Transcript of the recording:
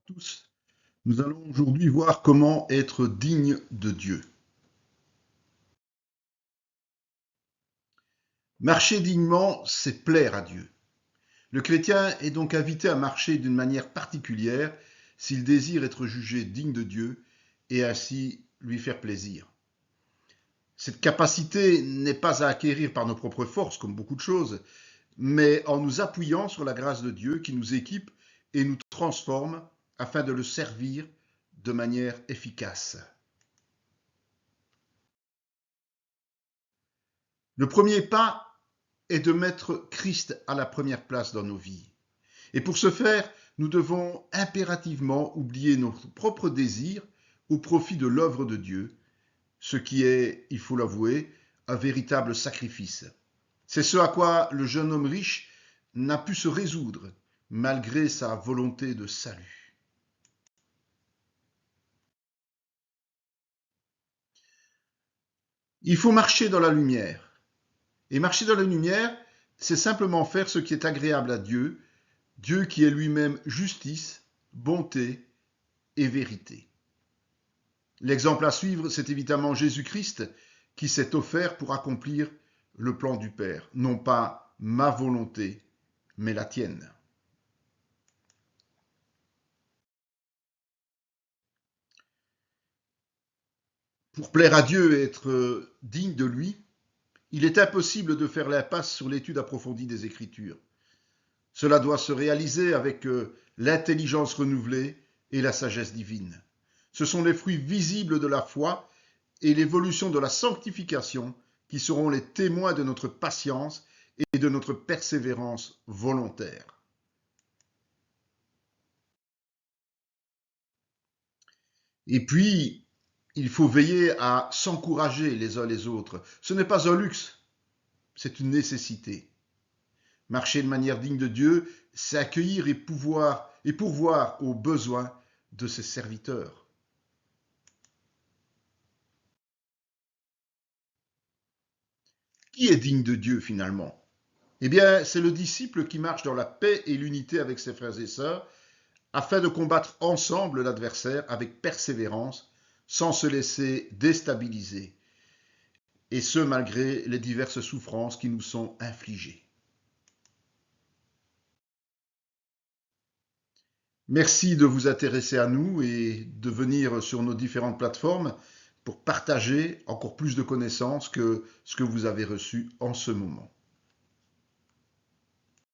Tous. Nous allons aujourd'hui voir comment être digne de Dieu. Marcher dignement, c'est plaire à Dieu. Le chrétien est donc invité à marcher d'une manière particulière s'il désire être jugé digne de Dieu et ainsi lui faire plaisir. Cette capacité n'est pas à acquérir par nos propres forces, comme beaucoup de choses, mais en nous appuyant sur la grâce de Dieu qui nous équipe et nous transforme afin de le servir de manière efficace. Le premier pas est de mettre Christ à la première place dans nos vies. Et pour ce faire, nous devons impérativement oublier nos propres désirs au profit de l'œuvre de Dieu, ce qui est, il faut l'avouer, un véritable sacrifice. C'est ce à quoi le jeune homme riche n'a pu se résoudre, malgré sa volonté de salut. Il faut marcher dans la lumière. Et marcher dans la lumière, c'est simplement faire ce qui est agréable à Dieu, Dieu qui est lui-même justice, bonté et vérité. L'exemple à suivre, c'est évidemment Jésus-Christ qui s'est offert pour accomplir le plan du Père, non pas ma volonté, mais la tienne. Pour plaire à Dieu et être digne de lui, il est impossible de faire l'impasse sur l'étude approfondie des Écritures. Cela doit se réaliser avec l'intelligence renouvelée et la sagesse divine. Ce sont les fruits visibles de la foi et l'évolution de la sanctification qui seront les témoins de notre patience et de notre persévérance volontaire. Et puis, il faut veiller à s'encourager les uns les autres. Ce n'est pas un luxe, c'est une nécessité. Marcher de manière digne de Dieu, c'est accueillir et pourvoir aux besoins de ses serviteurs. Qui est digne de Dieu finalement? Eh bien, c'est le disciple qui marche dans la paix et l'unité avec ses frères et sœurs, afin de combattre ensemble l'adversaire avec persévérance, sans se laisser déstabiliser, et ce malgré les diverses souffrances qui nous sont infligées. Merci de vous intéresser à nous et de venir sur nos différentes plateformes pour partager encore plus de connaissances que ce que vous avez reçu en ce moment.